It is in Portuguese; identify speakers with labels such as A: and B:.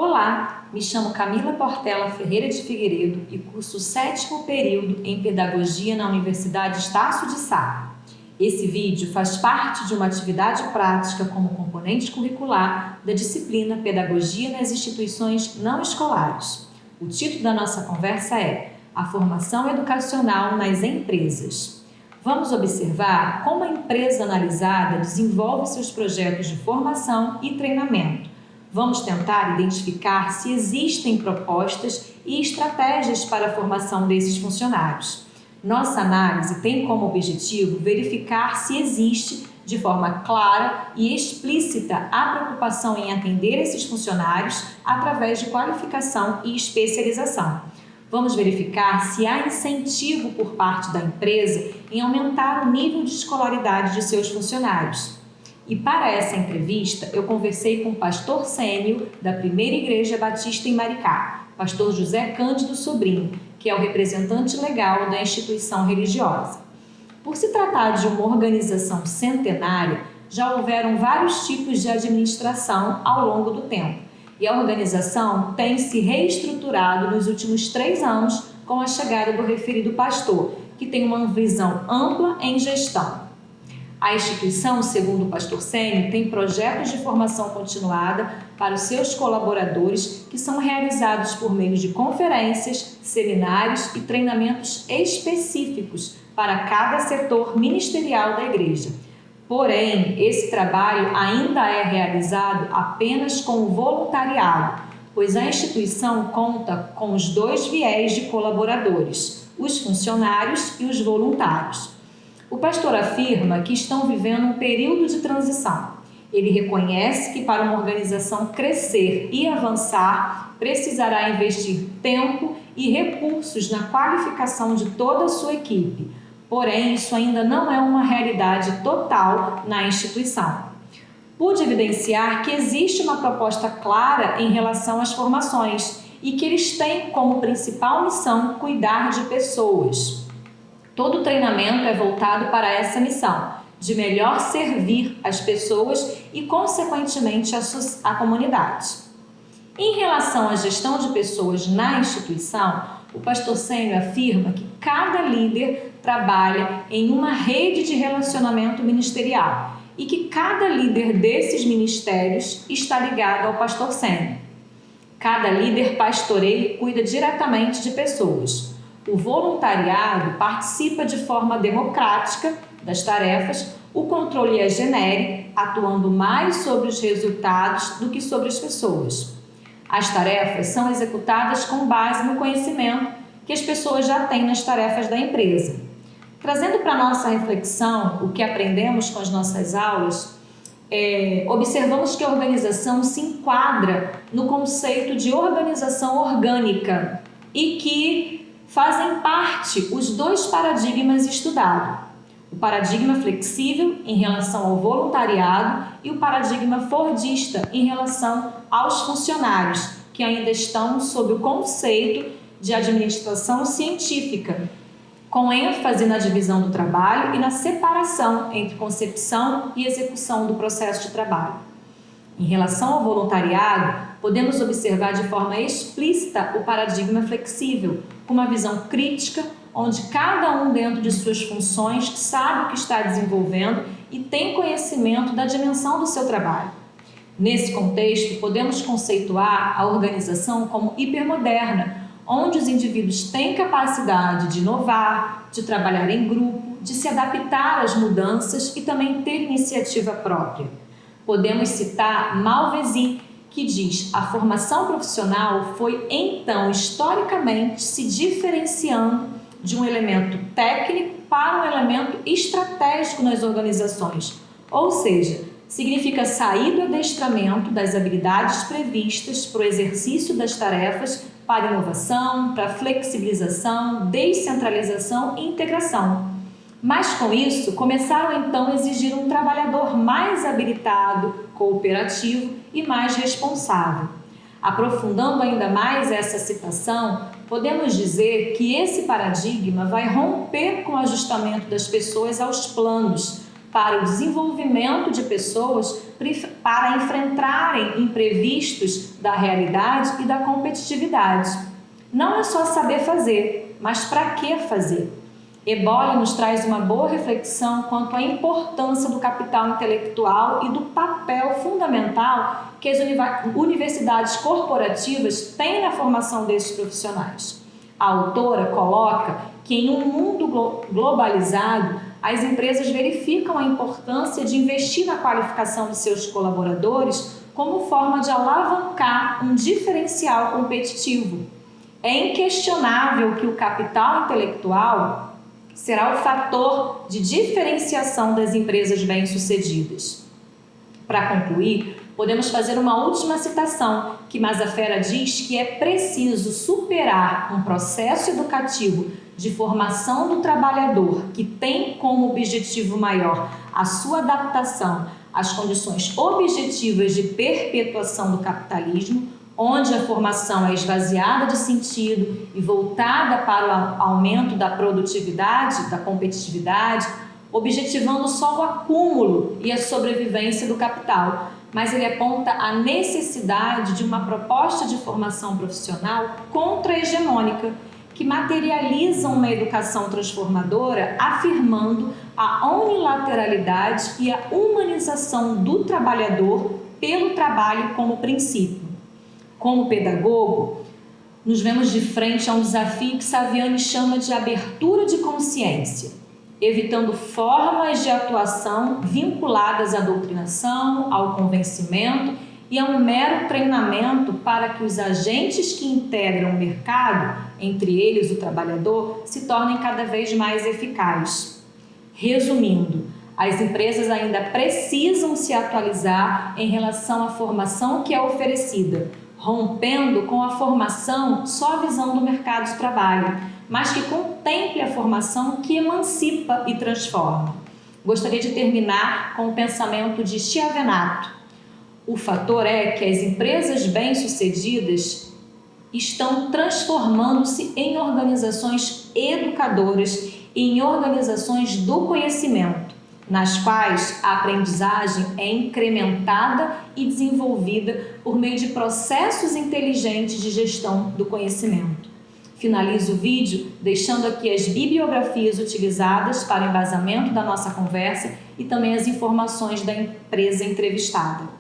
A: Olá, me chamo Camila Portela Ferreira de Figueiredo e curso o 7º período em Pedagogia na Universidade Estácio de Sá. Esse vídeo faz parte de uma atividade prática como componente curricular da disciplina Pedagogia nas Instituições Não Escolares. O título da nossa conversa é A Formação Educacional nas Empresas. Vamos observar como a empresa analisada desenvolve seus projetos de formação e treinamento. Vamos tentar identificar se existem propostas e estratégias para a formação desses funcionários. Nossa análise tem como objetivo verificar se existe, de forma clara e explícita, a preocupação em atender esses funcionários através de qualificação e especialização. Vamos verificar se há incentivo por parte da empresa em aumentar o nível de escolaridade de seus funcionários. E para essa entrevista, eu conversei com o pastor sênior da Primeira Igreja Batista em Maricá, pastor José Cândido Sobrinho, que é o representante legal da instituição religiosa. Por se tratar de uma organização centenária, já houveram vários tipos de administração ao longo do tempo. E a organização tem se reestruturado nos últimos 3 anos com a chegada do referido pastor, que tem uma visão ampla em gestão. A instituição, segundo o pastor sênior, tem projetos de formação continuada para os seus colaboradores que são realizados por meio de conferências, seminários e treinamentos específicos para cada setor ministerial da igreja. Porém, esse trabalho ainda é realizado apenas com o voluntariado, pois a instituição conta com os 2 viés de colaboradores, os funcionários e os voluntários. O pastor afirma que estão vivendo um período de transição. Ele reconhece que para uma organização crescer e avançar, precisará investir tempo e recursos na qualificação de toda a sua equipe. Porém, isso ainda não é uma realidade total na instituição. Pude evidenciar que existe uma proposta clara em relação às formações e que eles têm como principal missão cuidar de pessoas. Todo treinamento é voltado para essa missão, de melhor servir as pessoas e, consequentemente, a comunidade. Em relação à gestão de pessoas na instituição, o pastor sênior afirma que cada líder trabalha em uma rede de relacionamento ministerial e que cada líder desses ministérios está ligado ao pastor sênior. Cada líder pastoreia e cuida diretamente de pessoas. O voluntariado participa de forma democrática das tarefas, o controle é genérico, atuando mais sobre os resultados do que sobre as pessoas. As tarefas são executadas com base no conhecimento que as pessoas já têm nas tarefas da empresa. Trazendo para a nossa reflexão o que aprendemos com as nossas aulas, observamos que a organização se enquadra no conceito de organização orgânica e que fazem parte os 2 paradigmas estudados. O paradigma flexível em relação ao voluntariado e o paradigma fordista em relação aos funcionários, que ainda estão sob o conceito de administração científica, com ênfase na divisão do trabalho e na separação entre concepção e execução do processo de trabalho. Em relação ao voluntariado, podemos observar de forma explícita o paradigma flexível, com uma visão crítica, onde cada um dentro de suas funções sabe o que está desenvolvendo e tem conhecimento da dimensão do seu trabalho. Nesse contexto, podemos conceituar a organização como hipermoderna, onde os indivíduos têm capacidade de inovar, de trabalhar em grupo, de se adaptar às mudanças e também ter iniciativa própria. Podemos citar Malvezzi, que diz: a formação profissional foi então historicamente se diferenciando de um elemento técnico para um elemento estratégico nas organizações, ou seja, significa sair do adestramento das habilidades previstas para o exercício das tarefas para inovação, para flexibilização, descentralização e integração. Mas com isso, começaram então a exigir um trabalhador mais habilitado, cooperativo e mais responsável. Aprofundando ainda mais essa citação, podemos dizer que esse paradigma vai romper com o ajustamento das pessoas aos planos, para o desenvolvimento de pessoas para enfrentarem imprevistos da realidade e da competitividade. Não é só saber fazer, mas para que fazer? Eboli nos traz uma boa reflexão quanto à importância do capital intelectual e do papel fundamental que as universidades corporativas têm na formação desses profissionais. A autora coloca que em um mundo globalizado, as empresas verificam a importância de investir na qualificação de seus colaboradores como forma de alavancar um diferencial competitivo. É inquestionável que o capital intelectual será o fator de diferenciação das empresas bem-sucedidas. Para concluir, podemos fazer uma última citação, que Mazzaferra diz que é preciso superar um processo educativo de formação do trabalhador que tem como objetivo maior a sua adaptação às condições objetivas de perpetuação do capitalismo, onde a formação é esvaziada de sentido e voltada para o aumento da produtividade, da competitividade, objetivando só o acúmulo e a sobrevivência do capital, mas ele aponta a necessidade de uma proposta de formação profissional contra-hegemônica, que materializa uma educação transformadora, afirmando a unilateralidade e a humanização do trabalhador pelo trabalho como princípio. Como pedagogo, nos vemos de frente a um desafio que Saviani chama de abertura de consciência, evitando formas de atuação vinculadas à doutrinação, ao convencimento e a um mero treinamento para que os agentes que integram o mercado, entre eles o trabalhador, se tornem cada vez mais eficazes. Resumindo, as empresas ainda precisam se atualizar em relação à formação que é oferecida, rompendo com a formação só visando o mercado de trabalho, mas que contemple a formação que emancipa e transforma. Gostaria de terminar com o pensamento de Schiavenato. O fator é que as empresas bem-sucedidas estão transformando-se em organizações educadoras e em organizações do conhecimento, nas quais a aprendizagem é incrementada e desenvolvida por meio de processos inteligentes de gestão do conhecimento. Finalizo o vídeo deixando aqui as bibliografias utilizadas para o embasamento da nossa conversa e também as informações da empresa entrevistada.